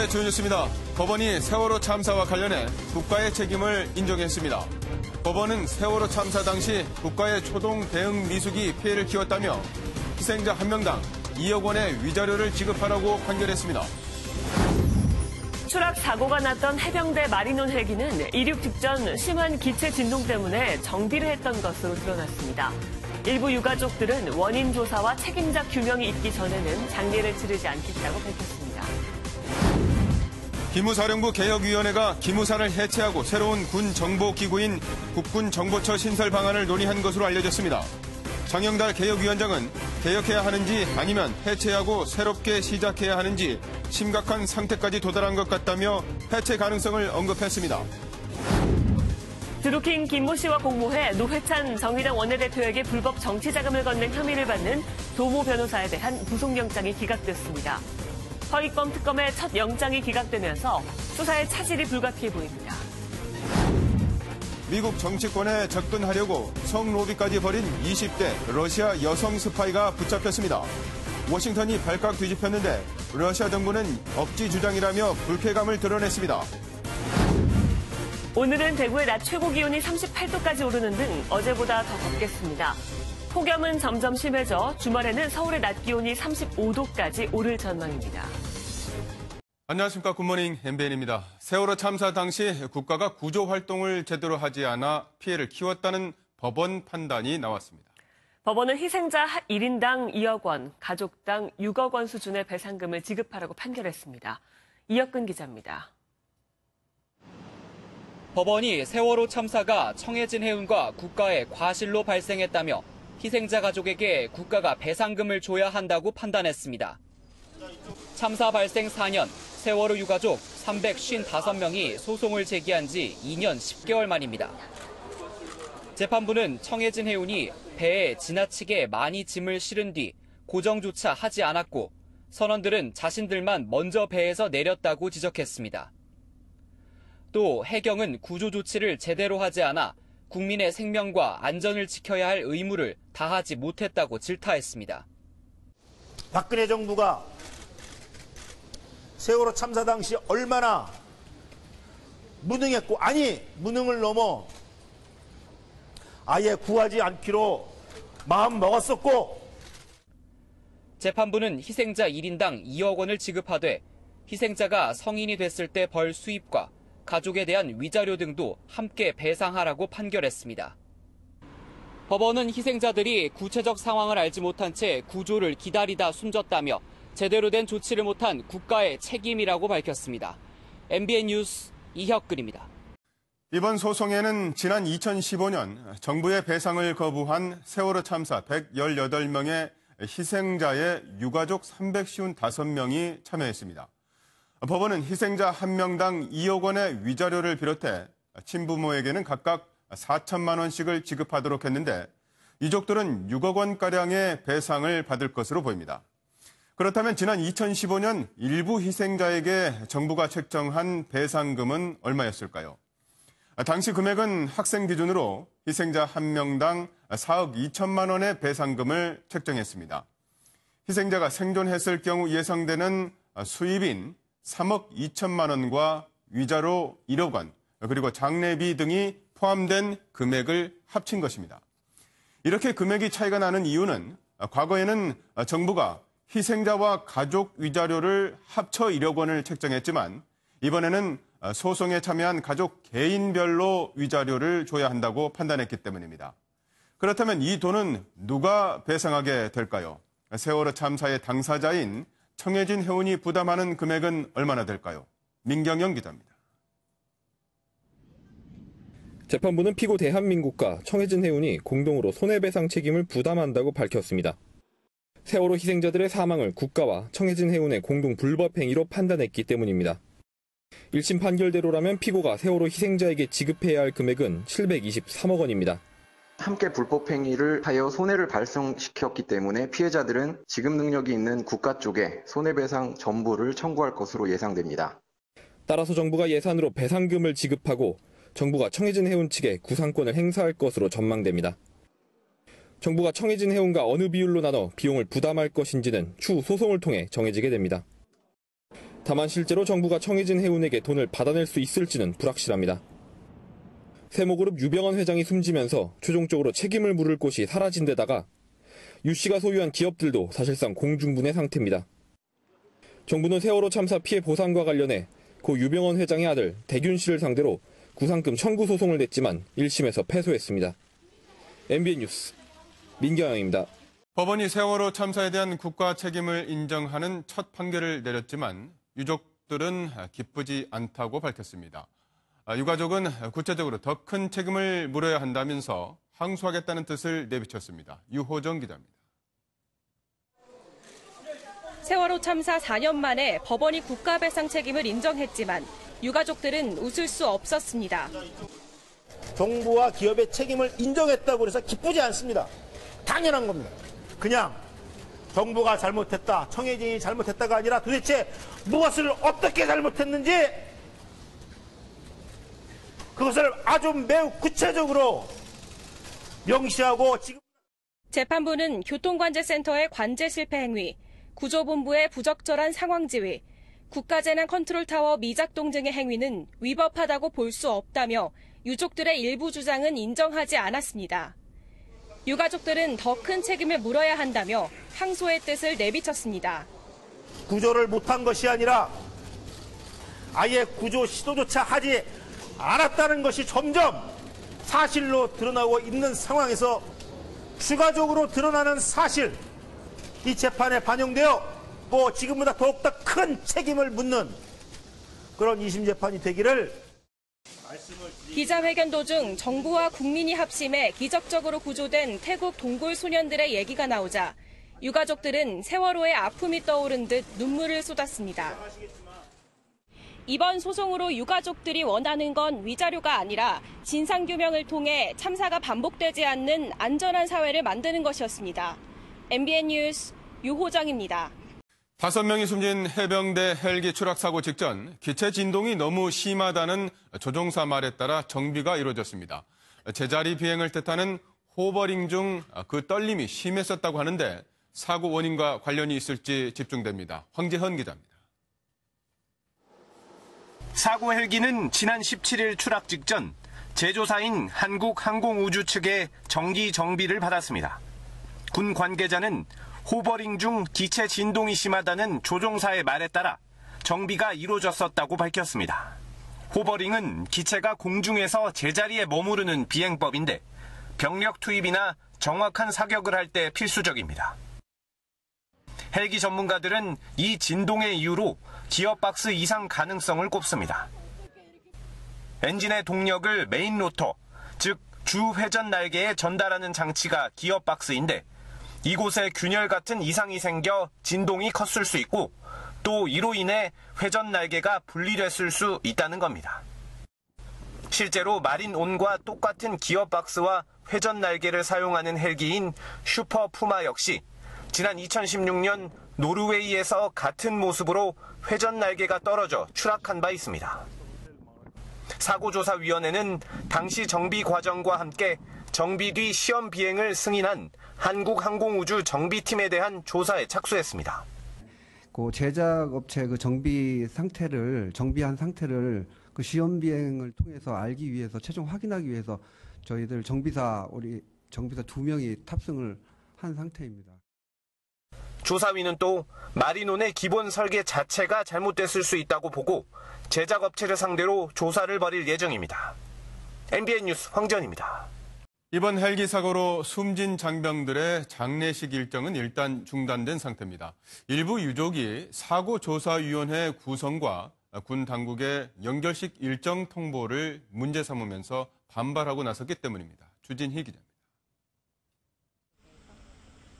오늘의 주요 뉴스입니다. 법원이 세월호 참사와 관련해 국가의 책임을 인정했습니다. 법원은 세월호 참사 당시 국가의 초동 대응 미숙이 피해를 키웠다며 희생자 1명당 2억 원의 위자료를 지급하라고 판결했습니다. 추락 사고가 났던 해병대 마리논 헬기는 이륙 직전 심한 기체 진동 때문에 정비를 했던 것으로 드러났습니다. 일부 유가족들은 원인 조사와 책임자 규명이 있기 전에는 장례를 치르지 않겠다고 밝혔습니다. 기무사령부 개혁위원회가 기무사를 해체하고 새로운 군 정보기구인 국군정보처 신설 방안을 논의한 것으로 알려졌습니다. 장영달 개혁위원장은 개혁해야 하는지 아니면 해체하고 새롭게 시작해야 하는지 심각한 상태까지 도달한 것 같다며 해체 가능성을 언급했습니다. 드루킹 김모 씨와 공모해 노회찬 정의당 원내대표에게 불법 정치자금을 건넨 혐의를 받는 도모 변호사에 대한 구속영장이 기각됐습니다. 허위범 특검의 첫 영장이 기각되면서 수사에 차질이 불가피해 보입니다. 미국 정치권에 접근하려고 성로비까지 벌인 20대 러시아 여성 스파이가 붙잡혔습니다. 워싱턴이 발칵 뒤집혔는데 러시아 정부는 억지 주장이라며 불쾌감을 드러냈습니다. 오늘은 대구의 낮 최고 기온이 38도까지 오르는 등 어제보다 더 덥겠습니다. 폭염은 점점 심해져 주말에는 서울의 낮 기온이 35도까지 오를 전망입니다. 안녕하십니까. 굿모닝 MBN입니다. 세월호 참사 당시 국가가 구조 활동을 제대로 하지 않아 피해를 키웠다는 법원 판단이 나왔습니다. 법원은 희생자 1인당 2억 원, 가족당 6억 원 수준의 배상금을 지급하라고 판결했습니다. 이혁근 기자입니다. 법원이 세월호 참사가 청해진 해운과 국가의 과실로 발생했다며 희생자 가족에게 국가가 배상금을 줘야 한다고 판단했습니다. 참사 발생 4년, 세월호 유가족 355명이 소송을 제기한 지 2년 10개월 만입니다. 재판부는 청해진 해운이 배에 지나치게 많이 짐을 실은 뒤 고정조차 하지 않았고 선원들은 자신들만 먼저 배에서 내렸다고 지적했습니다. 또 해경은 구조 조치를 제대로 하지 않아 국민의 생명과 안전을 지켜야 할 의무를 다하지 못했다고 질타했습니다. 박근혜 정부가 세월호 참사 당시 얼마나 무능했고, 아니 무능을 넘어 아예 구하지 않기로 마음 먹었었고. 재판부는 희생자 1인당 2억 원을 지급하되 희생자가 성인이 됐을 때 벌 수입과 가족에 대한 위자료 등도 함께 배상하라고 판결했습니다. 법원은 희생자들이 구체적 상황을 알지 못한 채 구조를 기다리다 숨졌다며 제대로 된 조치를 못한 국가의 책임이라고 밝혔습니다. MBN 뉴스 이혁근입니다. 이번 소송에는 지난 2015년 정부의 배상을 거부한 세월호 참사 118명의 희생자의 유가족 355명이 참여했습니다. 법원은 희생자 1명당 2억 원의 위자료를 비롯해 친부모에게는 각각 4천만 원씩을 지급하도록 했는데 유족들은 6억 원가량의 배상을 받을 것으로 보입니다. 그렇다면 지난 2015년 일부 희생자에게 정부가 책정한 배상금은 얼마였을까요? 당시 금액은 학생 기준으로 희생자 1명당 4억 2천만 원의 배상금을 책정했습니다. 희생자가 생존했을 경우 예상되는 수입인 3억 2천만 원과 위자료 1억 원, 그리고 장례비 등이 포함된 금액을 합친 것입니다. 이렇게 금액이 차이가 나는 이유는 과거에는 정부가 희생자와 가족 위자료를 합쳐 1억 원을 책정했지만 이번에는 소송에 참여한 가족 개인별로 위자료를 줘야 한다고 판단했기 때문입니다. 그렇다면 이 돈은 누가 배상하게 될까요? 세월호 참사의 당사자인 청해진 해운이 부담하는 금액은 얼마나 될까요? 민경영 기자입니다. 재판부는 피고 대한민국과 청해진 해운이 공동으로 손해배상 책임을 부담한다고 밝혔습니다. 세월호 희생자들의 사망을 국가와 청해진 해운의 공동 불법 행위로 판단했기 때문입니다. 1심 판결대로라면 피고가 세월호 희생자에게 지급해야 할 금액은 723억 원입니다. 함께 불법 행위를 하여 손해를 발생시켰기 때문에 피해자들은 지급 능력이 있는 국가 쪽에 손해배상 전부를 청구할 것으로 예상됩니다. 따라서 정부가 예산으로 배상금을 지급하고 정부가 청해진 해운 측에 구상권을 행사할 것으로 전망됩니다. 정부가 청해진 해운과 어느 비율로 나눠 비용을 부담할 것인지는 추후 소송을 통해 정해지게 됩니다. 다만 실제로 정부가 청해진 해운에게 돈을 받아낼 수 있을지는 불확실합니다. 세모그룹 유병헌 회장이 숨지면서 최종적으로 책임을 물을 곳이 사라진 데다가 유 씨가 소유한 기업들도 사실상 공중분해 상태입니다. 정부는 세월호 참사 피해 보상과 관련해 고 유병헌 회장의 아들 대균 씨를 상대로 구상금 청구 소송을 냈지만 1심에서 패소했습니다. MBN 뉴스 민경영입니다. 법원이 세월호 참사에 대한 국가 책임을 인정하는 첫 판결을 내렸지만 유족들은 기쁘지 않다고 밝혔습니다. 유가족은 구체적으로 더 큰 책임을 물어야 한다면서 항소하겠다는 뜻을 내비쳤습니다. 유호정 기자입니다. 세월호 참사 4년 만에 법원이 국가배상 책임을 인정했지만 유가족들은 웃을 수 없었습니다. 정부와 기업의 책임을 인정했다고 해서 기쁘지 않습니다. 당연한 겁니다. 그냥 정부가 잘못했다, 청해진이 잘못했다가 아니라 도대체 무엇을 어떻게 잘못했는지 그것을 아주 매우 구체적으로 명시하고 지금 재판부는 교통관제센터의 관제 실패 행위, 구조본부의 부적절한 상황 지휘, 국가재난컨트롤타워 미작동 등의 행위는 위법하다고 볼 수 없다며 유족들의 일부 주장은 인정하지 않았습니다. 유가족들은 더 큰 책임을 물어야 한다며 항소의 뜻을 내비쳤습니다. 구조를 못한 것이 아니라 아예 구조 시도조차 하지 않았다는 것이 점점 사실로 드러나고 있는 상황에서 추가적으로 드러나는 사실, 이 재판에 반영되어 지금보다 더욱더 큰 책임을 묻는 그런 2심 재판이 되기를. 기자회견 도중 정부와 국민이 합심해 기적적으로 구조된 태국 동굴 소년들의 얘기가 나오자 유가족들은 세월호의 아픔이 떠오른 듯 눈물을 쏟았습니다. 이번 소송으로 유가족들이 원하는 건 위자료가 아니라 진상규명을 통해 참사가 반복되지 않는 안전한 사회를 만드는 것이었습니다. MBN 뉴스 유호정입니다. 5명이 숨진 해병대 헬기 추락 사고 직전 기체 진동이 너무 심하다는 조종사 말에 따라 정비가 이루어졌습니다. 제자리 비행을 뜻하는 호버링 중 그 떨림이 심했었다고 하는데 사고 원인과 관련이 있을지 집중됩니다. 황재헌 기자입니다. 사고 헬기는 지난 17일 추락 직전 제조사인 한국항공우주 측의 정기 정비를 받았습니다. 군 관계자는 호버링 중 기체 진동이 심하다는 조종사의 말에 따라 정비가 이루어졌었다고 밝혔습니다. 호버링은 기체가 공중에서 제자리에 머무르는 비행법인데 병력 투입이나 정확한 사격을 할 때 필수적입니다. 헬기 전문가들은 이 진동의 이유로 기어박스 이상 가능성을 꼽습니다. 엔진의 동력을 메인 로터, 즉 주 회전 날개에 전달하는 장치가 기어박스인데 이곳에 균열 같은 이상이 생겨 진동이 컸을 수 있고 또 이로 인해 회전 날개가 분리됐을 수 있다는 겁니다. 실제로 마린온과 똑같은 기어박스와 회전 날개를 사용하는 헬기인 슈퍼 푸마 역시 지난 2016년 노르웨이에서 같은 모습으로 회전 날개가 떨어져 추락한 바 있습니다. 사고조사위원회는 당시 정비 과정과 함께 정비 뒤 시험 비행을 승인한 한국항공우주 정비팀에 대한 조사에 착수했습니다. 그 제작업체 그 정비한 상태를 그 시험 비행을 통해서 알기 위해서 최종 확인하기 위해서 저희들 우리 정비사 2명이 탑승을 한 상태입니다. 조사위는 또 마린온의 기본 설계 자체가 잘못됐을 수 있다고 보고 제작업체를 상대로 조사를 벌일 예정입니다. MBN 뉴스 황재헌입니다. 이번 헬기 사고로 숨진 장병들의 장례식 일정은 일단 중단된 상태입니다. 일부 유족이 사고조사위원회 구성과 군 당국의 연결식 일정 통보를 문제 삼으면서 반발하고 나섰기 때문입니다. 주진희 기자입니다.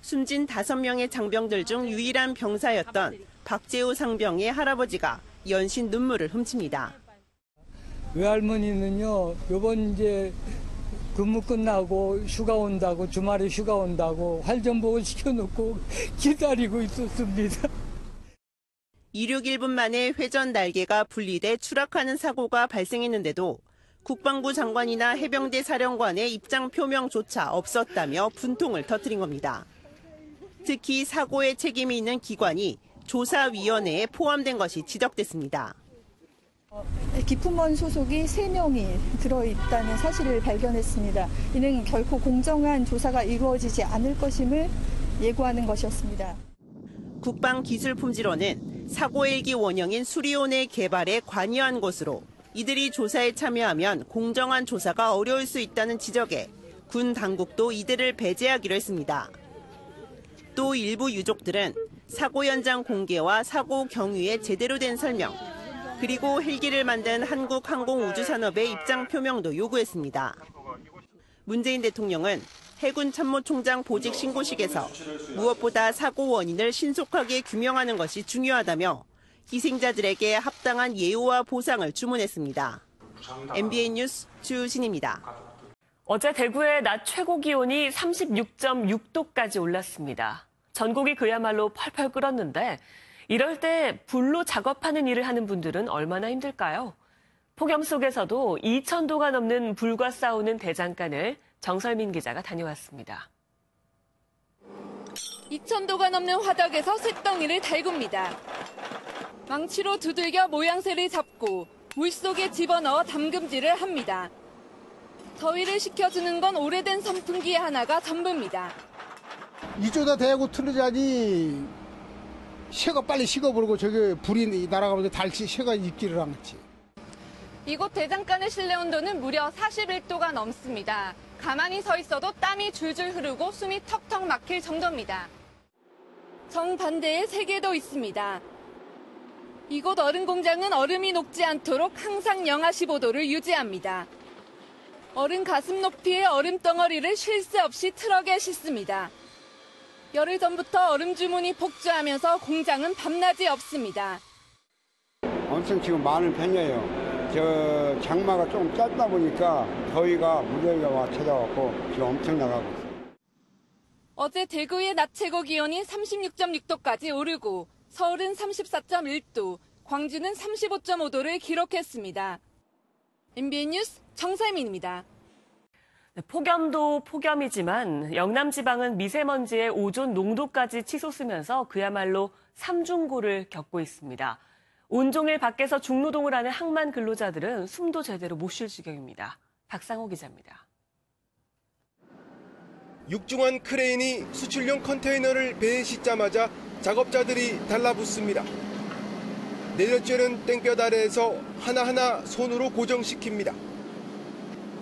숨진 5명의 장병들 중 유일한 병사였던 박재우 상병의 할아버지가 연신 눈물을 훔칩니다. 외할머니는요, 요번 이제 근무 끝나고 휴가 온다고, 주말에 휴가 온다고 활전복을 시켜놓고 기다리고 있었습니다. 이륙 1분 만에 회전 날개가 분리돼 추락하는 사고가 발생했는데도 국방부 장관이나 해병대 사령관의 입장 표명조차 없었다며 분통을 터뜨린 겁니다. 특히 사고에 책임이 있는 기관이 조사위원회에 포함된 것이 지적됐습니다. 기품원 소속이 3명이 들어있다는 사실을 발견했습니다. 이는 결코 공정한 조사가 이루어지지 않을 것임을 예고하는 것이었습니다. 국방기술품질원은 사고 헬기 원형인 수리온의 개발에 관여한 것으로 이들이 조사에 참여하면 공정한 조사가 어려울 수 있다는 지적에 군 당국도 이들을 배제하기로 했습니다. 또 일부 유족들은 사고 현장 공개와 사고 경위의 제대로 된 설명, 그리고 헬기를 만든 한국항공우주산업의 입장 표명도 요구했습니다. 문재인 대통령은 해군 참모총장 보직 신고식에서 무엇보다 사고 원인을 신속하게 규명하는 것이 중요하다며 희생자들에게 합당한 예우와 보상을 주문했습니다. MBN 뉴스 주신입니다. 어제 대구의 낮 최고 기온이 36.6도까지 올랐습니다. 전국이 그야말로 펄펄 끓었는데 이럴 때 불로 작업하는 일을 하는 분들은 얼마나 힘들까요? 폭염 속에서도 2,000도가 넘는 불과 싸우는 대장간을 정설민 기자가 다녀왔습니다. 2,000도가 넘는 화덕에서 쇳덩이를 달굽니다. 망치로 두들겨 모양새를 잡고 물속에 집어넣어 담금질을 합니다. 더위를 식혀주는 건 오래된 선풍기 하나가 전부입니다. 이쪽에다 대고 틀어자니 새가 빨리 식어버리고 저기 불이 날아가면서 달치 새가 입기를 한 거지. 이곳 대장간의 실내 온도는 무려 41도가 넘습니다. 가만히 서 있어도 땀이 줄줄 흐르고 숨이 턱턱 막힐 정도입니다. 정반대의 세계도 있습니다. 이곳 얼음 공장은 얼음이 녹지 않도록 항상 영하 15도를 유지합니다. 얼음 가슴 높이의 얼음 덩어리를 쉴 새 없이 트럭에 싣습니다. 열흘 전부터 얼음 주문이 복주하면서 공장은 밤낮이 없습니다. 엄청 지금 많은 편이에요. 저 장마가 좀 짧다 보니까 더위가 무더위가 와 찾아왔고 지금 엄청 나가고 있어요. 어제 대구의 낮 최고 기온이 36.6도까지 오르고 서울은 34.1도, 광주는 35.5도를 기록했습니다. MBN 뉴스 정세민입니다. 폭염도 폭염이지만 영남 지방은 미세먼지의 오존 농도까지 치솟으면서 그야말로 삼중고를 겪고 있습니다. 온종일 밖에서 중노동을 하는 항만 근로자들은 숨도 제대로 못 쉴 지경입니다. 박상호 기자입니다. 육중한 크레인이 수출용 컨테이너를 배에 싣자마자 작업자들이 달라붙습니다. 내려쬐는 땡볕 아래에서 하나하나 손으로 고정시킵니다.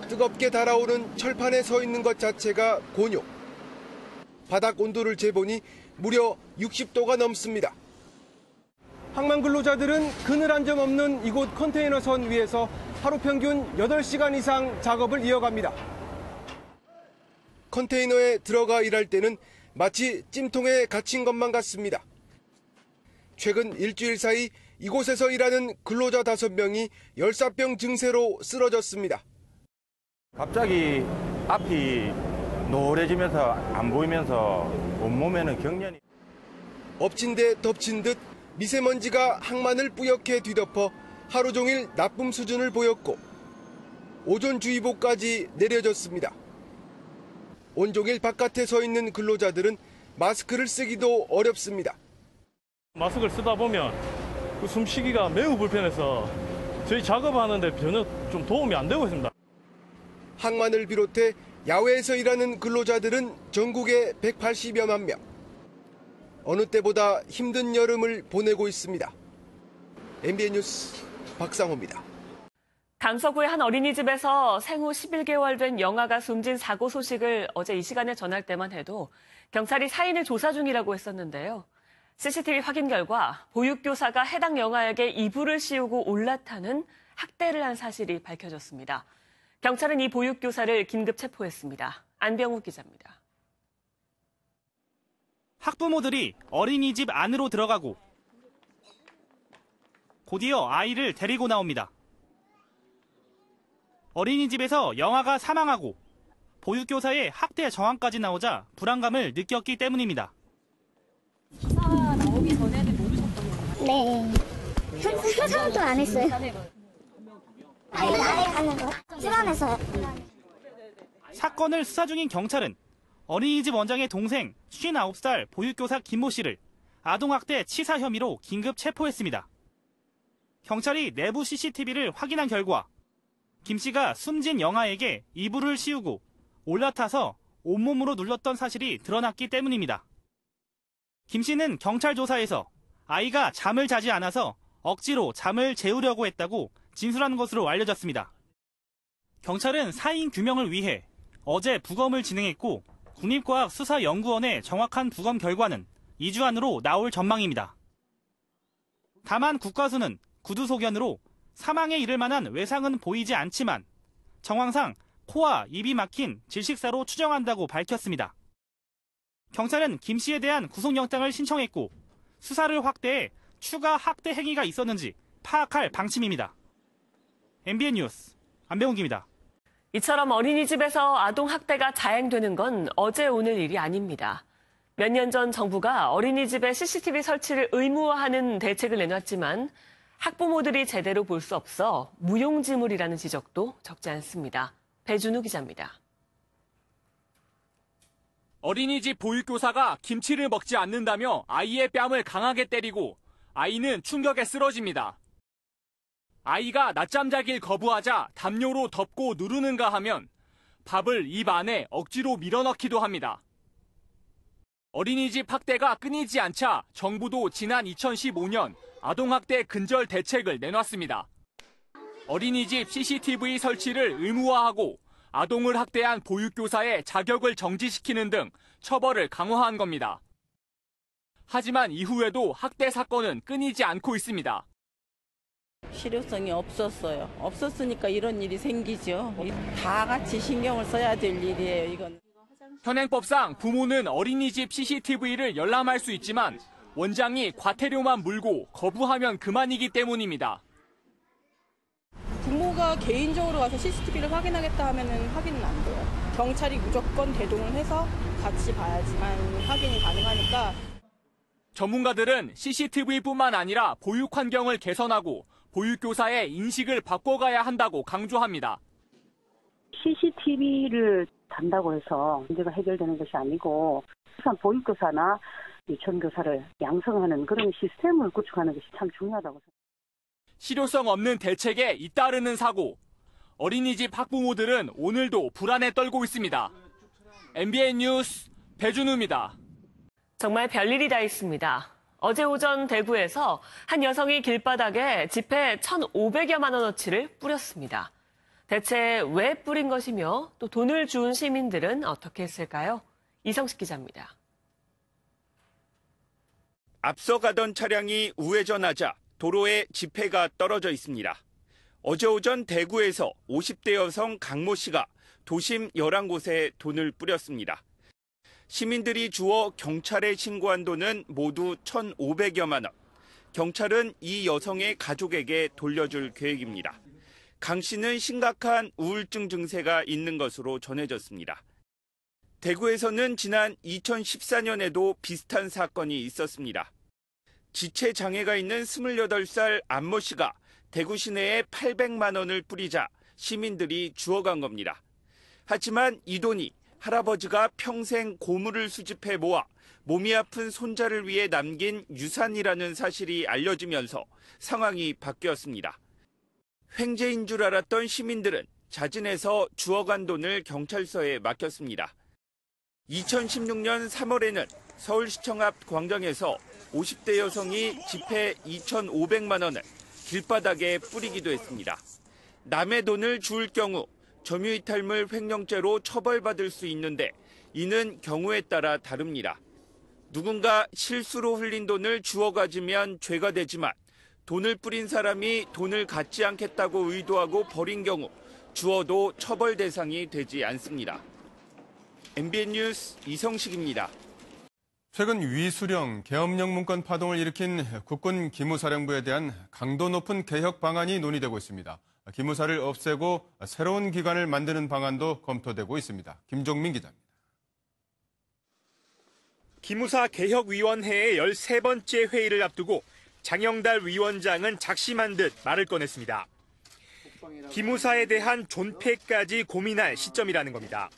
뜨겁게 달아오른 철판에 서 있는 것 자체가 곤욕. 바닥 온도를 재보니 무려 60도가 넘습니다. 항만 근로자들은 그늘 한 점 없는 이곳 컨테이너 선 위에서 하루 평균 8시간 이상 작업을 이어갑니다. 컨테이너에 들어가 일할 때는 마치 찜통에 갇힌 것만 같습니다. 최근 일주일 사이 이곳에서 일하는 근로자 5명이 열사병 증세로 쓰러졌습니다. 갑자기 앞이 노래지면서 안 보이면서 온몸에는 경련이. 엎친 데 덮친 듯 미세먼지가 항만을 뿌옇게 뒤덮어 하루 종일 나쁨 수준을 보였고 오존주의보까지 내려졌습니다. 온종일 바깥에 서 있는 근로자들은 마스크를 쓰기도 어렵습니다. 마스크를 쓰다 보면 그 숨쉬기가 매우 불편해서 저희 작업하는데 전혀 좀 도움이 안 되고 있습니다. 항만을 비롯해 야외에서 일하는 근로자들은 전국에 180여만 명. 어느 때보다 힘든 여름을 보내고 있습니다. MBN 뉴스 박상호입니다. 강서구의 한 어린이집에서 생후 11개월 된 영아가 숨진 사고 소식을 어제 이 시간에 전할 때만 해도 경찰이 사인을 조사 중이라고 했었는데요. CCTV 확인 결과 보육교사가 해당 영아에게 이불을 씌우고 올라타는 학대를 한 사실이 밝혀졌습니다. 경찰은 이 보육교사를 긴급 체포했습니다. 안병욱 기자입니다. 학부모들이 어린이집 안으로 들어가고 곧이어 아이를 데리고 나옵니다. 어린이집에서 영아가 사망하고 보육교사의 학대 정황까지 나오자 불안감을 느꼈기 때문입니다. 기사 나오기 전에는 모르셨던 건가요? 네. 수사도 안 했어요. 아니, 하는 거. 수사했어요. 사건을 수사 중인 경찰은 어린이집 원장의 동생 59살 보육교사 김모 씨를 아동학대 치사 혐의로 긴급 체포했습니다. 경찰이 내부 CCTV를 확인한 결과 김 씨가 숨진 영아에게 이불을 씌우고 올라타서 온몸으로 눌렀던 사실이 드러났기 때문입니다. 김 씨는 경찰 조사에서 아이가 잠을 자지 않아서 억지로 잠을 재우려고 했다고 진술한 것으로 알려졌습니다. 경찰은 사인 규명을 위해 어제 부검을 진행했고 국립과학수사연구원의 정확한 부검 결과는 2주 안으로 나올 전망입니다. 다만 국과수는 구두소견으로 사망에 이를 만한 외상은 보이지 않지만 정황상 코와 입이 막힌 질식사로 추정한다고 밝혔습니다. 경찰은 김 씨에 대한 구속영장을 신청했고 수사를 확대해 추가 학대 행위가 있었는지 파악할 방침입니다. MBN 뉴스 안병훈입니다. 이처럼 어린이집에서 아동학대가 자행되는 건 어제 오늘 일이 아닙니다. 몇 년 전 정부가 어린이집에 CCTV 설치를 의무화하는 대책을 내놨지만 학부모들이 제대로 볼 수 없어 무용지물이라는 지적도 적지 않습니다. 배준우 기자입니다. 어린이집 보육교사가 김치를 먹지 않는다며 아이의 뺨을 강하게 때리고 아이는 충격에 쓰러집니다. 아이가 낮잠 자길 거부하자 담요로 덮고 누르는가 하면 밥을 입 안에 억지로 밀어넣기도 합니다. 어린이집 학대가 끊이지 않자 정부도 지난 2015년 아동학대 근절 대책을 내놨습니다. 어린이집 CCTV 설치를 의무화하고 아동을 학대한 보육교사의 자격을 정지시키는 등 처벌을 강화한 겁니다. 하지만 이후에도 학대 사건은 끊이지 않고 있습니다. 실효성이 없었어요. 없었으니까 이런 일이 생기죠. 다 같이 신경을 써야 될 일이에요, 이건. 현행법상 부모는 어린이집 CCTV를 열람할 수 있지만 원장이 과태료만 물고 거부하면 그만이기 때문입니다. 부모가 개인적으로 가서 CCTV를 확인하겠다 하면은 확인은 안 돼요. 경찰이 무조건 대동을 해서 같이 봐야지만 확인이 가능하니까. 전문가들은 CCTV뿐만 아니라 보육 환경을 개선하고 보육교사의 인식을 바꿔가야 한다고 강조합니다. CCTV를 단다고 해서 문제가 해결되는 것이 아니고 우선 보육교사나 유치원교사를 양성하는 그런 시스템을 구축하는 것이 참 중요하다고 생각합니다. 실효성 없는 대책에 잇따르는 사고. 어린이집 학부모들은 오늘도 불안에 떨고 있습니다. MBN 뉴스 배준우입니다. 정말 별일이 다 있습니다. 어제 오전 대구에서 한 여성이 길바닥에 지폐 1,500여만 원어치를 뿌렸습니다. 대체 왜 뿌린 것이며 또 돈을 주운 시민들은 어떻게 했을까요? 이성식 기자입니다. 앞서가던 차량이 우회전하자 도로에 지폐가 떨어져 있습니다. 어제 오전 대구에서 50대 여성 강모 씨가 도심 11곳에 돈을 뿌렸습니다. 시민들이 주워 경찰에 신고한 돈은 모두 1,500여만 원. 경찰은 이 여성의 가족에게 돌려줄 계획입니다. 강 씨는 심각한 우울증 증세가 있는 것으로 전해졌습니다. 대구에서는 지난 2014년에도 비슷한 사건이 있었습니다. 지체 장애가 있는 28살 안모 씨가 대구 시내에 800만 원을 뿌리자 시민들이 주워간 겁니다. 하지만 이 돈이 할아버지가 평생 고물을 수집해 모아 몸이 아픈 손자를 위해 남긴 유산이라는 사실이 알려지면서 상황이 바뀌었습니다. 횡재인 줄 알았던 시민들은 자진해서 주워간 돈을 경찰서에 맡겼습니다. 2016년 3월에는 서울시청 앞 광장에서 50대 여성이 지폐 2,500만 원을 길바닥에 뿌리기도 했습니다. 남의 돈을 주울 경우 점유이탈물 횡령죄로 처벌받을 수 있는데 이는 경우에 따라 다릅니다. 누군가 실수로 흘린 돈을 주워 가지면 죄가 되지만 돈을 뿌린 사람이 돈을 갖지 않겠다고 의도하고 버린 경우 주워도 처벌 대상이 되지 않습니다. MBN 뉴스 이성식입니다. 최근 위수령, 계엄령 문건 파동을 일으킨 국군 기무사령부에 대한 강도 높은 개혁 방안이 논의되고 있습니다. 기무사를 없애고 새로운 기관을 만드는 방안도 검토되고 있습니다. 김종민 기자입니다. 기무사 개혁위원회의 13번째 회의를 앞두고 장영달 위원장은 작심한 듯 말을 꺼냈습니다. 기무사에 대한 존폐까지 고민할 시점이라는 겁니다.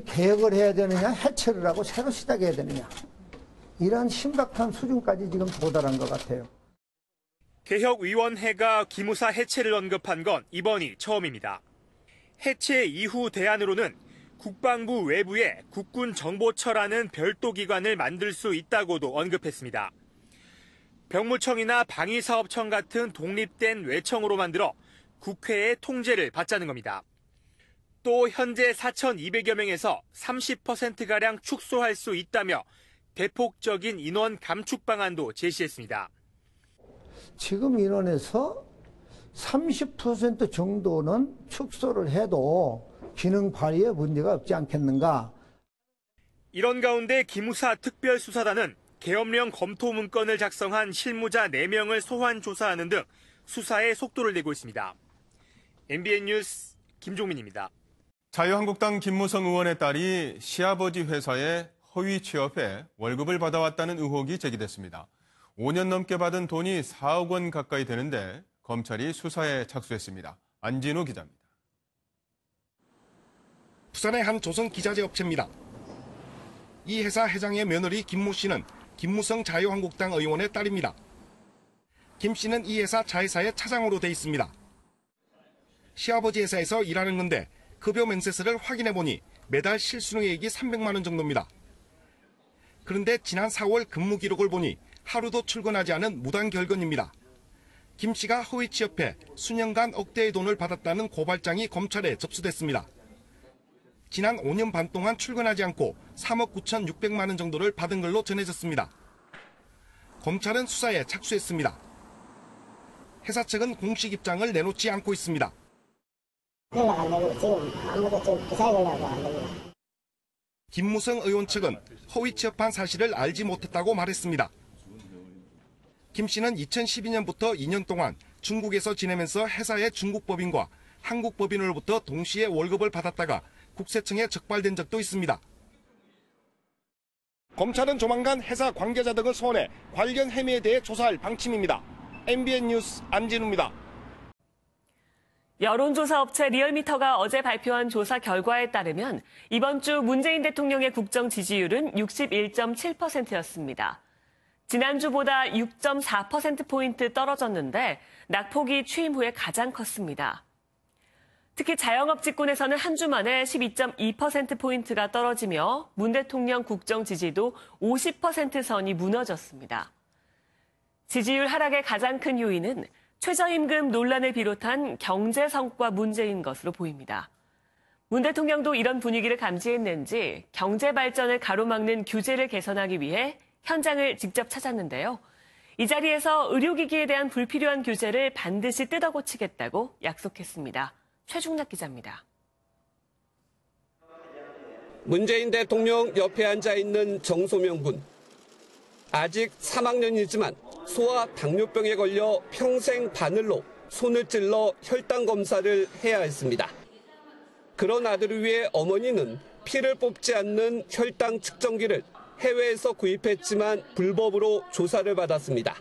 개혁을 해야 되느냐, 해체를 하고 새로 시작해야 되느냐. 이런 심각한 수준까지 지금 도달한 것 같아요. 개혁위원회가 기무사 해체를 언급한 건 이번이 처음입니다. 해체 이후 대안으로는 국방부 외부에 국군정보처라는 별도 기관을 만들 수 있다고도 언급했습니다. 병무청이나 방위사업청 같은 독립된 외청으로 만들어 국회의 통제를 받자는 겁니다. 또 현재 4,200여 명에서 30%가량 축소할 수 있다며 대폭적인 인원 감축 방안도 제시했습니다. 지금 인원에서 30% 정도는 축소를 해도 기능 발휘에 문제가 없지 않겠는가. 이런 가운데 기무사 특별수사단은 계엄령 검토 문건을 작성한 실무자 4명을 소환 조사하는 등 수사에 속도를 내고 있습니다. MBN 뉴스 김종민입니다. 자유한국당 김무성 의원의 딸이 시아버지 회사에 허위 취업해 월급을 받아왔다는 의혹이 제기됐습니다. 5년 넘게 받은 돈이 4억 원 가까이 되는데 검찰이 수사에 착수했습니다. 안진우 기자입니다. 부산의 한 조선 기자재 업체입니다. 이 회사 회장의 며느리 김모 씨는 김무성 자유한국당 의원의 딸입니다. 김 씨는 이 회사 자회사의 차장으로 돼 있습니다. 시아버지 회사에서 일하는 건데 급여 면세서를 확인해보니 매달 실수령액이 300만 원 정도입니다. 그런데 지난 4월 근무 기록을 보니 하루도 출근하지 않은 무단결근입니다. 김 씨가 허위 취업해 수년간 억대의 돈을 받았다는 고발장이 검찰에 접수됐습니다. 지난 5년 반 동안 출근하지 않고 3억 9,600만 원 정도를 받은 걸로 전해졌습니다. 검찰은 수사에 착수했습니다. 회사 측은 공식 입장을 내놓지 않고 있습니다. 연락 안 되고 지금 아무도 지금 기사에 연락도 안 됩니다. 김무성 의원 측은 허위 취업한 사실을 알지 못했다고 말했습니다. 김 씨는 2012년부터 2년 동안 중국에서 지내면서 회사의 중국 법인과 한국 법인으로부터 동시에 월급을 받았다가 국세청에 적발된 적도 있습니다. 검찰은 조만간 회사 관계자 등을 소환해 관련 혐의에 대해 조사할 방침입니다. MBN 뉴스 안진우입니다. 여론조사 업체 리얼미터가 어제 발표한 조사 결과에 따르면 이번 주 문재인 대통령의 국정 지지율은 61.7%였습니다. 지난주보다 6.4%포인트 떨어졌는데 낙폭이 취임 후에 가장 컸습니다. 특히 자영업 직군에서는 한 주 만에 12.2%포인트가 떨어지며 문 대통령 국정 지지도 50%선이 무너졌습니다. 지지율 하락의 가장 큰 요인은 최저임금 논란을 비롯한 경제 성과 문제인 것으로 보입니다. 문 대통령도 이런 분위기를 감지했는지 경제 발전을 가로막는 규제를 개선하기 위해 현장을 직접 찾았는데요. 이 자리에서 의료기기에 대한 불필요한 규제를 반드시 뜯어고치겠다고 약속했습니다. 최중락 기자입니다. 문재인 대통령 옆에 앉아 있는 정소명 군. 아직 3학년이지만 소아 당뇨병에 걸려 평생 바늘로 손을 찔러 혈당 검사를 해야 했습니다. 그런 아들을 위해 어머니는 피를 뽑지 않는 혈당 측정기를 해외에서 구입했지만 불법으로 조사를 받았습니다.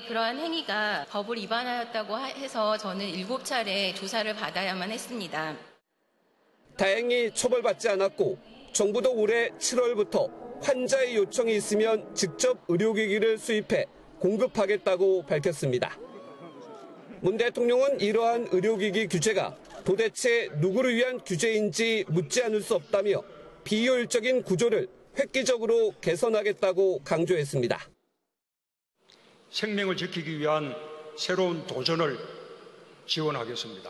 그러한 행위가 법을 위반하였다고 해서 저는 7차례 조사를 받아야만 했습니다. 다행히 처벌받지 않았고 정부도 올해 7월부터 환자의 요청이 있으면 직접 의료기기를 수입해 공급하겠다고 밝혔습니다. 문 대통령은 이러한 의료기기 규제가 도대체 누구를 위한 규제인지 묻지 않을 수 없다며 비효율적인 구조를 획기적으로 개선하겠다고 강조했습니다. 생명을 지키기 위한 새로운 도전을 지원하겠습니다.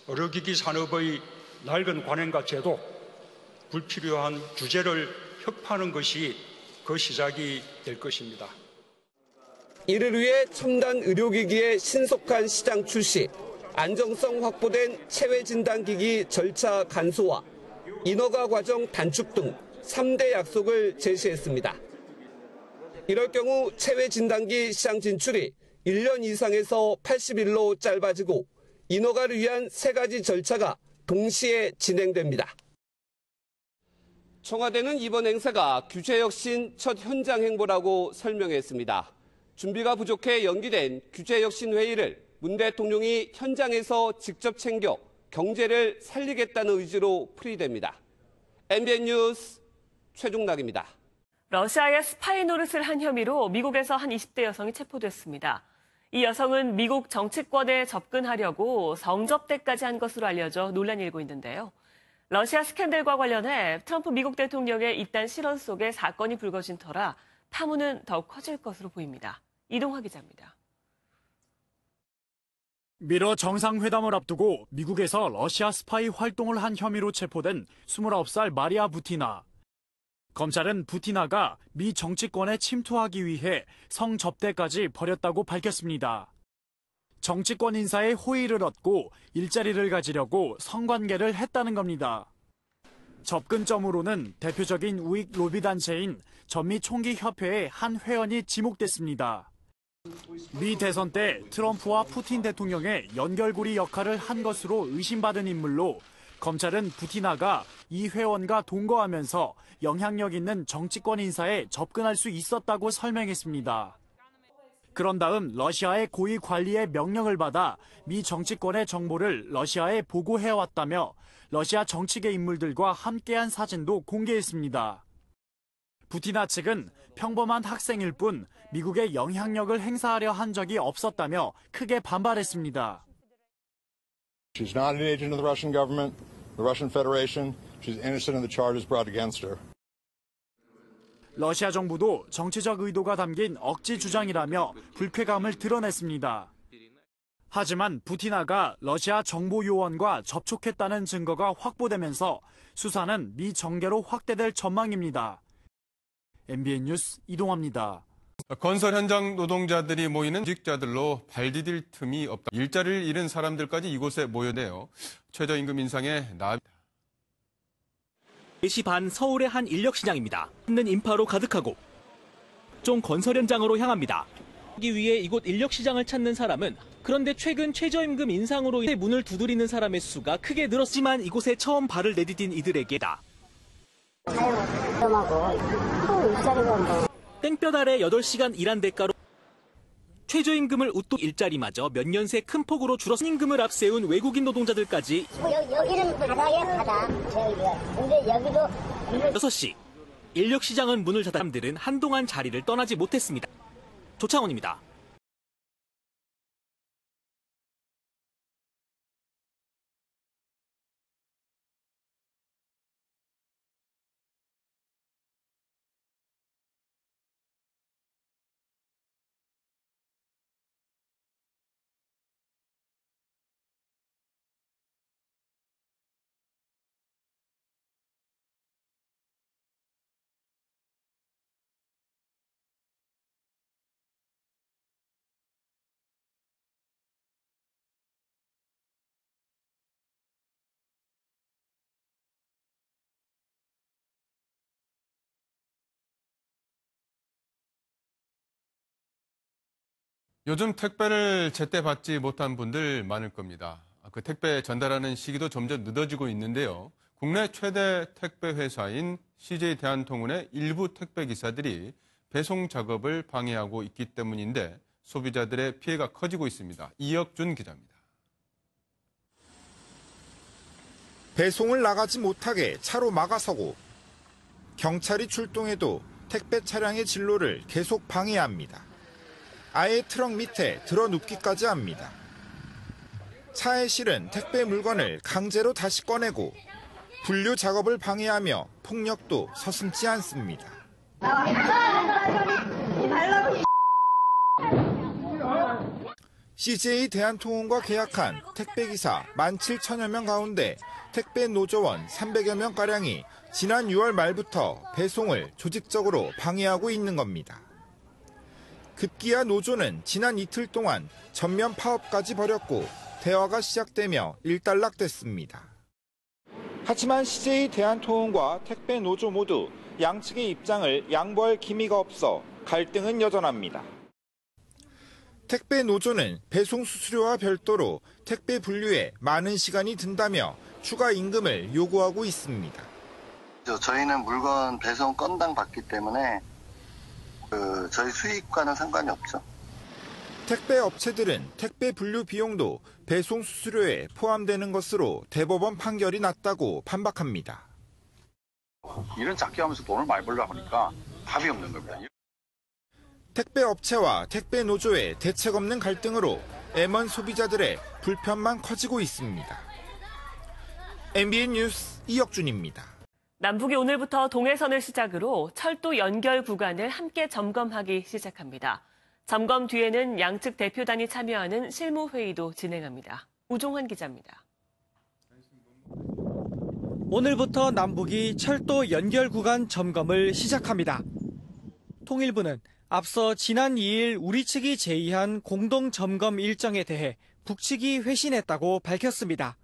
의료기기 산업의 낡은 관행과 제도, 불필요한 규제를 혁파하는 것이 그 시작이 될 것입니다. 이를 위해 첨단 의료기기의 신속한 시장 출시, 안정성 확보된 체외 진단기기 절차 간소화, 인허가 과정 단축 등 3대 약속을 제시했습니다. 이럴 경우 체외 진단기 시장 진출이 1년 이상에서 80일로 짧아지고 인허가를 위한 3가지 절차가 동시에 진행됩니다. 청와대는 이번 행사가 규제 혁신 첫 현장 행보라고 설명했습니다. 준비가 부족해 연기된 규제 혁신 회의를 문 대통령이 현장에서 직접 챙겨 경제를 살리겠다는 의지로 풀이됩니다. MBN 뉴스 최중락입니다. 러시아의 스파이 노릇을 한 혐의로 미국에서 한 20대 여성이 체포됐습니다. 이 여성은 미국 정치권에 접근하려고 성접대까지 한 것으로 알려져 논란이 일고 있는데요. 러시아 스캔들과 관련해 트럼프 미국 대통령의 입단 실언 속에 사건이 불거진 터라 파문은 더욱 커질 것으로 보입니다. 이동화 기자입니다. 미러 정상회담을 앞두고 미국에서 러시아 스파이 활동을 한 혐의로 체포된 29살 마리아 부티나. 검찰은 부티나가 미 정치권에 침투하기 위해 성접대까지 벌였다고 밝혔습니다. 정치권 인사의 호의를 얻고 일자리를 가지려고 성관계를 했다는 겁니다. 접근점으로는 대표적인 우익 로비 단체인 전미 총기 협회의 한 회원이 지목됐습니다. 미 대선 때 트럼프와 푸틴 대통령의 연결고리 역할을 한 것으로 의심받은 인물로 검찰은 부티나가 이 회원과 동거하면서 영향력 있는 정치권 인사에 접근할 수 있었다고 설명했습니다. 그런 다음 러시아의 고위 관리의 명령을 받아 미 정치권의 정보를 러시아에 보고해왔다며 러시아 정치계 인물들과 함께한 사진도 공개했습니다. 부티나 측은 평범한 학생일 뿐 미국의 영향력을 행사하려 한 적이 없었다며 크게 반발했습니다. She's not an agent of the Russian government, the Russian Federation. She's innocent of the charges brought against her. 러시아 정부도 정치적 의도가 담긴 억지 주장이라며 불쾌감을 드러냈습니다. 하지만 부티나가 러시아 정보 요원과 접촉했다는 증거가 확보되면서 수사는 미 정계로 확대될 전망입니다. MBN 뉴스 이동화입니다. 건설 현장 노동자들이 모이는 직자들로 발 디딜 틈이 없다. 일자리를 잃은 사람들까지 이곳에 모여내요. 최저임금 인상에 나. 4시 반 서울의 한 인력시장입니다. 있는 인파로 가득하고 종 건설 현장으로 향합니다. 하기 위해 이곳 인력시장을 찾는 사람은 그런데 최근 최저임금 인상으로 인해 문을 두드리는 사람의 수가 크게 늘었지만 이곳에 처음 발을 내디딘 이들에게다. 땡볕 아래 8시간 일한 대가로 최저임금을 웃도 일자리마저 몇 년 새 큰 폭으로 줄어서 임금을 앞세운 외국인 노동자들까지 여기는 바다에 바다. 근데 여기도 6시 인력시장은 문을 닫아 사람들은 한동안 자리를 떠나지 못했습니다. 조창원입니다. 요즘 택배를 제때 받지 못한 분들 많을 겁니다. 그 택배 전달하는 시기도 점점 늦어지고 있는데요. 국내 최대 택배 회사인 CJ 대한통운의 일부 택배 기사들이 배송 작업을 방해하고 있기 때문인데 소비자들의 피해가 커지고 있습니다. 이혁준 기자입니다. 배송을 나가지 못하게 차로 막아서고 경찰이 출동해도 택배 차량의 진로를 계속 방해합니다. 아예 트럭 밑에 들어눕기까지 합니다. 차에 실은 택배 물건을 강제로 다시 꺼내고 분류 작업을 방해하며 폭력도 서슴지 않습니다. CJ 대한통운과 계약한 택배기사 17,000여 명 가운데 택배 노조원 300여 명가량이 지난 6월 말부터 배송을 조직적으로 방해하고 있는 겁니다. 급기야 노조는 지난 이틀 동안 전면 파업까지 벌였고 대화가 시작되며 일단락됐습니다. 하지만 CJ 대한통운과 택배 노조 모두 양측의 입장을 양보할 기미가 없어 갈등은 여전합니다. 택배 노조는 배송 수수료와 별도로 택배 분류에 많은 시간이 든다며 추가 임금을 요구하고 있습니다. 저희는 물건 배송 건당 받기 때문에 저희 수익과는 상관이 없죠. 택배 업체들은 택배 분류 비용도 배송 수수료에 포함되는 것으로 대법원 판결이 났다고 반박합니다. 일은 작게 하면서 돈을 많이 벌려고 하니까 답이 없는 겁니다. 택배 업체와 택배 노조의 대책 없는 갈등으로 M1 소비자들의 불편만 커지고 있습니다. MBN 뉴스 이혁준입니다. 남북이 오늘부터 동해선을 시작으로 철도 연결 구간을 함께 점검하기 시작합니다. 점검 뒤에는 양측 대표단이 참여하는 실무회의도 진행합니다. 우종환 기자입니다. 오늘부터 남북이 철도 연결 구간 점검을 시작합니다. 통일부는 앞서 지난 2일 우리 측이 제의한 공동 점검 일정에 대해 북측이 회신했다고 밝혔습니다.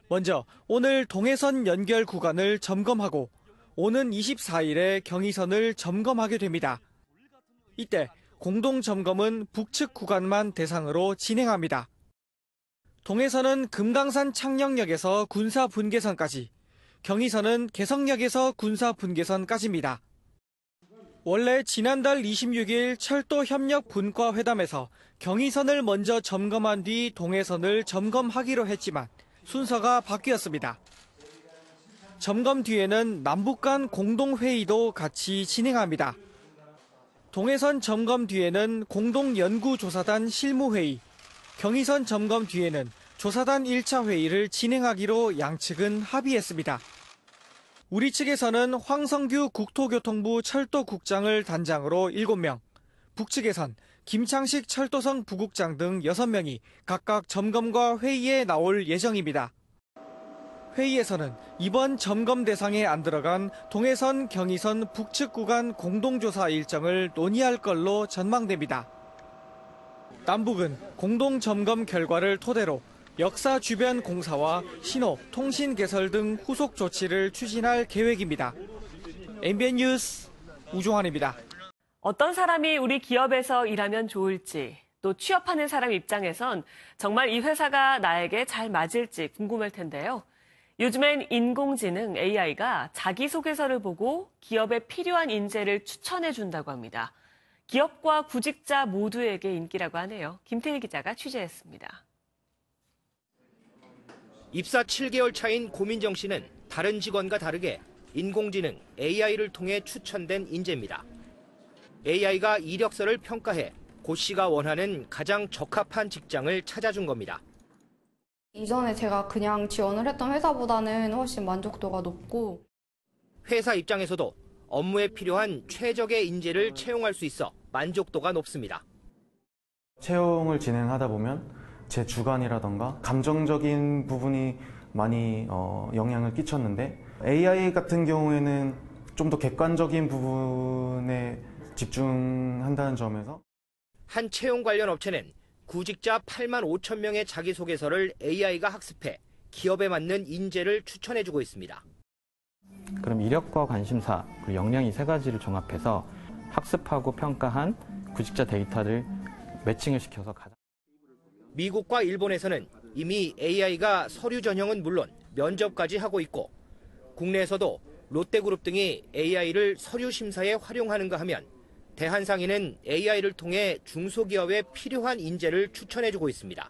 먼저 오늘 동해선 연결 구간을 점검하고 오는 24일에 경의선을 점검하게 됩니다. 이때 공동 점검은 북측 구간만 대상으로 진행합니다. 동해선은 금강산 창녕역에서 군사 분계선까지, 경의선은 개성역에서 군사 분계선까지입니다. 원래 지난달 26일 철도 협력 분과 회담에서 경의선을 먼저 점검한 뒤 동해선을 점검하기로 했지만 순서가 바뀌었습니다. 점검 뒤에는 남북 간 공동회의도 같이 진행합니다. 동해선 점검 뒤에는 공동연구조사단 실무회의, 경의선 점검 뒤에는 조사단 1차 회의를 진행하기로 양측은 합의했습니다. 우리 측에서는 황성규 국토교통부 철도국장을 단장으로 7명, 북측에선 김창식 철도성 부국장 등 6명이 각각 점검과 회의에 나올 예정입니다. 회의에서는 이번 점검 대상에 안 들어간 동해선, 경의선 북측 구간 공동조사 일정을 논의할 걸로 전망됩니다. 남북은 공동점검 결과를 토대로 역사 주변 공사와 신호, 통신 개설 등 후속 조치를 추진할 계획입니다. MBN 뉴스 우종환입니다. 어떤 사람이 우리 기업에서 일하면 좋을지, 또 취업하는 사람 입장에선 정말 이 회사가 나에게 잘 맞을지 궁금할 텐데요. 요즘엔 인공지능 AI가 자기소개서를 보고 기업에 필요한 인재를 추천해준다고 합니다. 기업과 구직자 모두에게 인기라고 하네요. 김태희 기자가 취재했습니다. 입사 7개월 차인 고민정 씨는 다른 직원과 다르게 인공지능 AI를 통해 추천된 인재입니다. AI가 이력서를 평가해 고 씨가 원하는 가장 적합한 직장을 찾아준 겁니다. 이전에 제가 그냥 지원을 했던 회사보다는 훨씬 만족도가 높고, 회사 입장에서도 업무에 필요한 최적의 인재를 채용할 수 있어 만족도가 높습니다. 채용을 진행하다 보면 제 주관이라던가 감정적인 부분이 많이 영향을 끼쳤는데, AI 같은 경우에는 좀 더 객관적인 부분에 집중한다는 점에서 한 채용 관련 업체는 구직자 8만 5천 명의 자기소개서를 AI가 학습해 기업에 맞는 인재를 추천해주고 있습니다. 그럼 이력과 관심사, 그리고 역량 이 세 가지를 종합해서 학습하고 평가한 구직자 데이터를 매칭을 시켜서 가장. 미국과 일본에서는 이미 AI가 서류 전형은 물론 면접까지 하고 있고, 국내에서도 롯데그룹 등이 AI를 서류 심사에 활용하는가 하면 대한상인은 AI를 통해 중소기업에 필요한 인재를 추천해주고 있습니다.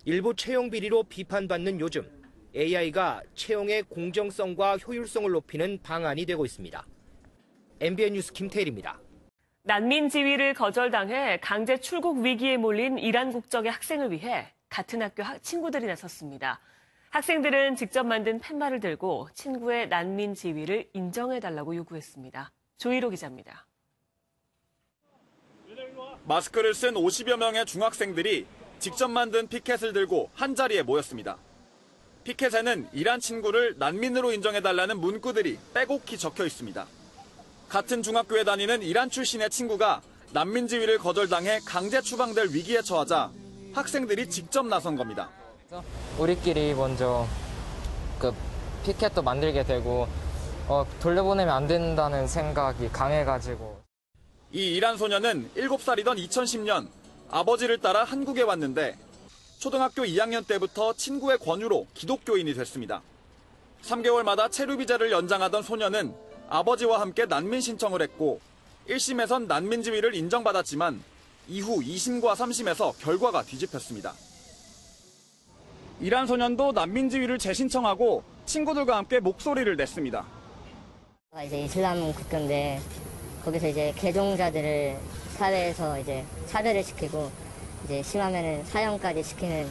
일부 채용 비리로 비판받는 요즘, AI가 채용의 공정성과 효율성을 높이는 방안이 되고 있습니다. MBN 뉴스 김태일입니다. 난민 지위를 거절당해 강제 출국 위기에 몰린 이란 국적의 학생을 위해 같은 학교 친구들이 나섰습니다. 학생들은 직접 만든 팻말을 들고 친구의 난민 지위를 인정해달라고 요구했습니다. 조희로 기자입니다. 마스크를 쓴 50여 명의 중학생들이 직접 만든 피켓을 들고 한자리에 모였습니다. 피켓에는 이란 친구를 난민으로 인정해달라는 문구들이 빼곡히 적혀 있습니다. 같은 중학교에 다니는 이란 출신의 친구가 난민 지위를 거절당해 강제 추방될 위기에 처하자 학생들이 직접 나선 겁니다. 우리끼리 먼저 피켓도 만들게 되고 돌려보내면 안 된다는 생각이 강해가지고. 이 이란 소녀는 7살이던 2010년 아버지를 따라 한국에 왔는데 초등학교 2학년 때부터 친구의 권유로 기독교인이 됐습니다. 3개월마다 체류 비자를 연장하던 소녀는 아버지와 함께 난민 신청을 했고 1심에선 난민 지위를 인정받았지만 이후 2심과 3심에서 결과가 뒤집혔습니다. 이란 소년도 난민 지위를 재신청하고 친구들과 함께 목소리를 냈습니다. 이제 이슬람 국가인데 거기서 이제 개종자들을 사회에서 이제 차별을 시키고 이제 심하면은 사형까지 시키는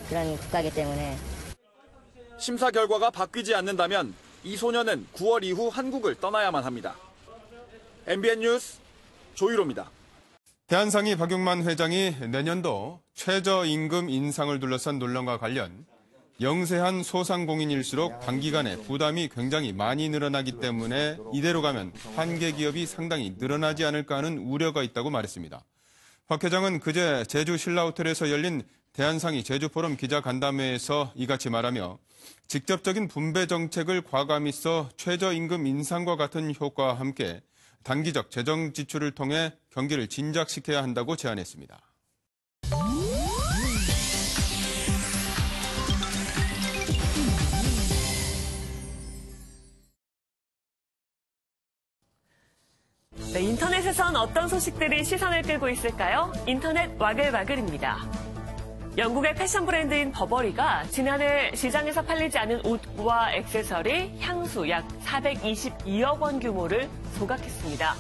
그런 국가이기 때문에 심사 결과가 바뀌지 않는다면 이 소녀는 9월 이후 한국을 떠나야만 합니다. MBN 뉴스 조유로입니다. 대한상의 박용만 회장이 내년도 최저임금 인상을 둘러싼 논란과 관련 영세한 소상공인일수록 단기간에 부담이 굉장히 많이 늘어나기 때문에 이대로 가면 한계 기업이 상당히 늘어나지 않을까 하는 우려가 있다고 말했습니다. 박 회장은 그제 제주 신라호텔에서 열린 대한상의 제주포럼 기자간담회에서 이같이 말하며 직접적인 분배 정책을 과감히 써 최저임금 인상과 같은 효과와 함께 단기적 재정 지출을 통해 경기를 진작시켜야 한다고 제안했습니다. 네, 인터넷에선 어떤 소식들이 시선을 끌고 있을까요? 인터넷 와글와글입니다. 영국의 패션 브랜드인 버버리가 지난해 시장에서 팔리지 않은 옷과 액세서리, 향수 약 422억 원 규모를 소각했습니다.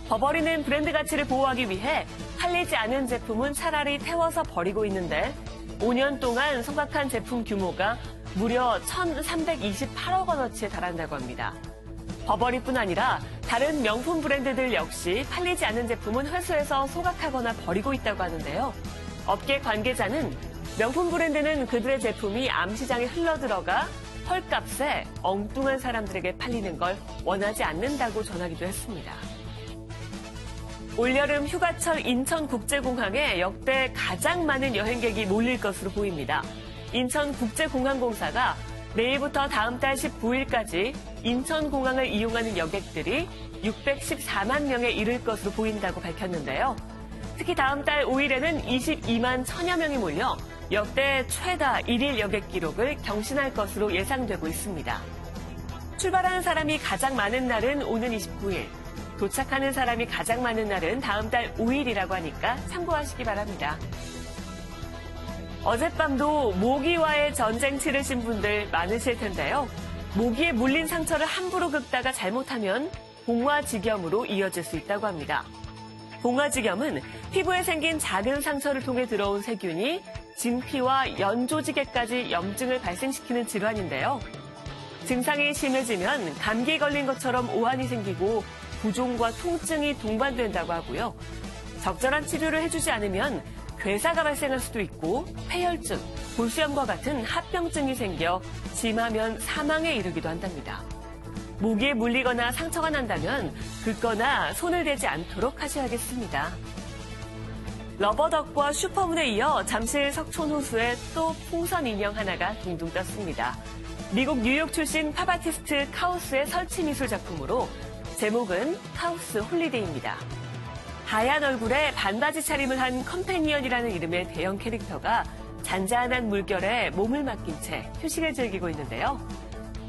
버버리는 브랜드 가치를 보호하기 위해 팔리지 않은 제품은 차라리 태워서 버리고 있는데 5년 동안 소각한 제품 규모가 무려 1,328억 원어치에 달한다고 합니다. 버버리뿐 아니라 다른 명품 브랜드들 역시 팔리지 않은 제품은 회수해서 소각하거나 버리고 있다고 하는데요. 업계 관계자는 명품 브랜드는 그들의 제품이 암시장에 흘러들어가 헐값에 엉뚱한 사람들에게 팔리는 걸 원하지 않는다고 전하기도 했습니다. 올여름 휴가철 인천국제공항에 역대 가장 많은 여행객이 몰릴 것으로 보입니다. 인천국제공항공사가 내일부터 다음 달 19일까지 인천공항을 이용하는 여객들이 614만 명에 이를 것으로 보인다고 밝혔는데요. 특히 다음 달 5일에는 22만 1000여 명이 몰려 역대 최다 1일 여객 기록을 경신할 것으로 예상되고 있습니다. 출발하는 사람이 가장 많은 날은 오는 29일, 도착하는 사람이 가장 많은 날은 다음 달 5일이라고 하니까 참고하시기 바랍니다. 어젯밤도 모기와의 전쟁 치르신 분들 많으실 텐데요. 모기에 물린 상처를 함부로 긁다가 잘못하면 봉화지겸으로 이어질 수 있다고 합니다. 봉화지겸은 피부에 생긴 작은 상처를 통해 들어온 세균이 진피와 연조직에까지 염증을 발생시키는 질환인데요. 증상이 심해지면 감기에 걸린 것처럼 오한이 생기고 부종과 통증이 동반된다고 하고요. 적절한 치료를 해주지 않으면 괴사가 발생할 수도 있고 폐혈증, 골수염과 같은 합병증이 생겨 심하면 사망에 이르기도 한답니다. 모기에 물리거나 상처가 난다면 긁거나 손을 대지 않도록 하셔야겠습니다. 러버덕과 슈퍼문에 이어 잠실 석촌호수에 또 풍선 인형 하나가 둥둥 떴습니다. 미국 뉴욕 출신 팝아티스트 카우스의 설치 미술 작품으로 제목은 카우스 홀리데이입니다. 하얀 얼굴에 반바지 차림을 한 컴패니언이라는 이름의 대형 캐릭터가 잔잔한 물결에 몸을 맡긴 채 휴식을 즐기고 있는데요.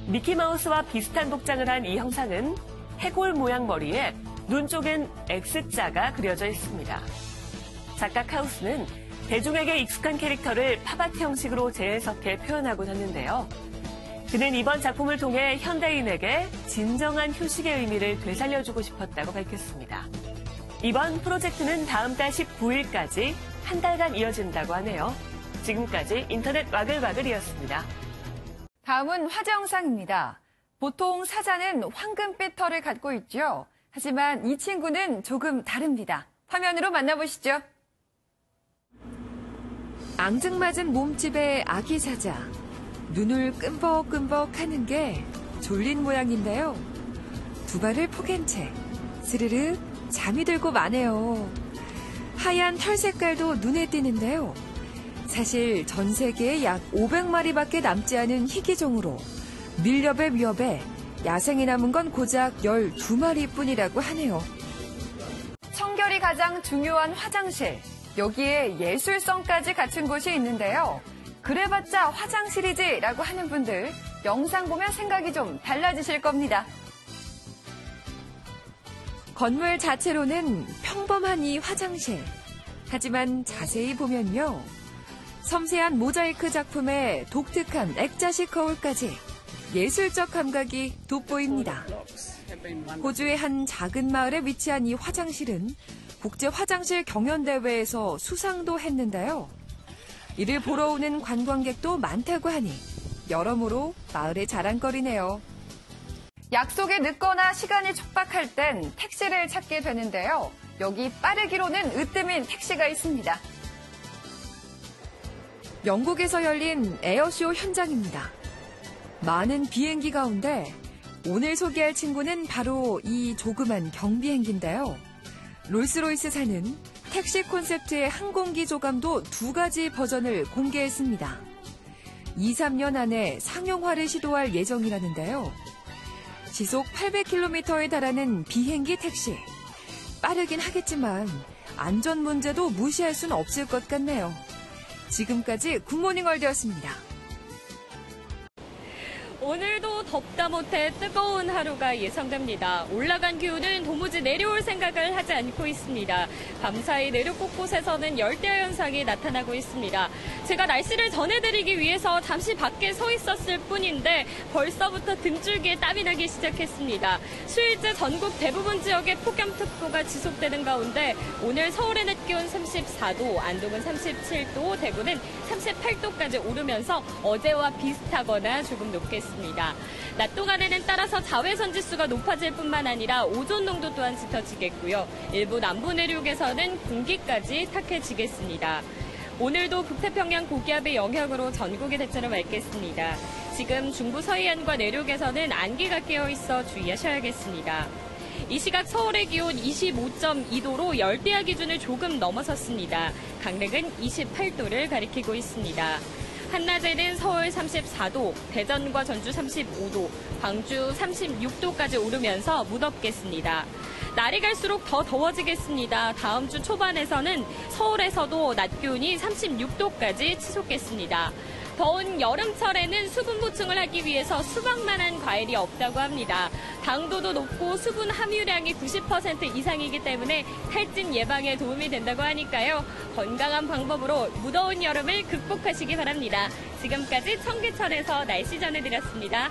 미키마우스와 비슷한 복장을 한 이 형상은 해골 모양 머리에 눈 쪽엔 X자가 그려져 있습니다. 작가 카우스는 대중에게 익숙한 캐릭터를 팝아트 형식으로 재해석해 표현하곤 하는데요. 그는 이번 작품을 통해 현대인에게 진정한 휴식의 의미를 되살려주고 싶었다고 밝혔습니다. 이번 프로젝트는 다음 달 19일까지 한 달간 이어진다고 하네요. 지금까지 인터넷 와글와글이었습니다. 다음은 화제 영상입니다. 보통 사자는 황금빛 털을 갖고 있죠. 하지만 이 친구는 조금 다릅니다. 화면으로 만나보시죠. 앙증맞은 몸집의 아기 사자. 눈을 끔벅끔벅 하는 게 졸린 모양인데요. 두 발을 포갠 채 스르륵 잠이 들고 마네요. 하얀 털 색깔도 눈에 띄는데요. 사실 전 세계에 약 500마리밖에 남지 않은 희귀종으로 밀렵의 위협에 야생에 남은 건 고작 12마리뿐이라고 하네요. 청결이 가장 중요한 화장실. 여기에 예술성까지 갖춘 곳이 있는데요. 그래봤자 화장실이지라고 하는 분들 영상 보면 생각이 좀 달라지실 겁니다. 건물 자체로는 평범한 이 화장실. 하지만 자세히 보면요. 섬세한 모자이크 작품에 독특한 액자식 거울까지 예술적 감각이 돋보입니다. 호주의 한 작은 마을에 위치한 이 화장실은 국제 화장실 경연대회에서 수상도 했는데요. 이를 보러 오는 관광객도 많다고 하니 여러모로 마을의 자랑거리네요. 약속이 늦거나 시간이 촉박할 땐 택시를 찾게 되는데요. 여기 빠르기로는 으뜸인 택시가 있습니다. 영국에서 열린 에어쇼 현장입니다. 많은 비행기 가운데 오늘 소개할 친구는 바로 이 조그만 경비행기인데요. 롤스로이스사는 택시 콘셉트의 항공기 조감도 2가지 버전을 공개했습니다. 2, 3년 안에 상용화를 시도할 예정이라는데요. 시속 800km에 달하는 비행기 택시. 빠르긴 하겠지만 안전 문제도 무시할 수는 없을 것 같네요. 지금까지 굿모닝 월드였습니다. 오늘도 덥다 못해 뜨거운 하루가 예상됩니다. 올라간 기온은 도무지 내려올 생각을 하지 않고 있습니다. 밤사이 내륙 곳곳에서는 열대야 현상이 나타나고 있습니다. 제가 날씨를 전해드리기 위해서 잠시 밖에 서 있었을 뿐인데 벌써부터 등줄기에 땀이 나기 시작했습니다. 수요일째 전국 대부분 지역에 폭염특보가 지속되는 가운데 오늘 서울의 낮 기온 34도, 안동은 37도, 대구는 38도까지 오르면서 어제와 비슷하거나 조금 높겠습니다. 낮 동안에는 따라서 자외선 지수가 높아질 뿐만 아니라 오존 농도 또한 짙어지겠고요. 일부 남부 내륙에서는 공기까지 탁해지겠습니다. 오늘도 북태평양 고기압의 영향으로 전국이 대체로 맑겠습니다. 지금 중부 서해안과 내륙에서는 안개가 끼어 있어 주의하셔야겠습니다. 이 시각 서울의 기온 25.2도로 열대야 기준을 조금 넘어섰습니다. 강릉은 28도를 가리키고 있습니다. 한낮에는 서울 34도, 대전과 전주 35도, 광주 36도까지 오르면서 무덥겠습니다. 날이 갈수록 더 더워지겠습니다. 다음 주 초반에서는 서울에서도 낮 기온이 36도까지 치솟겠습니다. 더운 여름철에는 수분 보충을 하기 위해서 수박만한 과일이 없다고 합니다. 당도도 높고 수분 함유량이 90% 이상이기 때문에 탈진 예방에 도움이 된다고 하니까요. 건강한 방법으로 무더운 여름을 극복하시기 바랍니다. 지금까지 청계천에서 날씨 전해드렸습니다.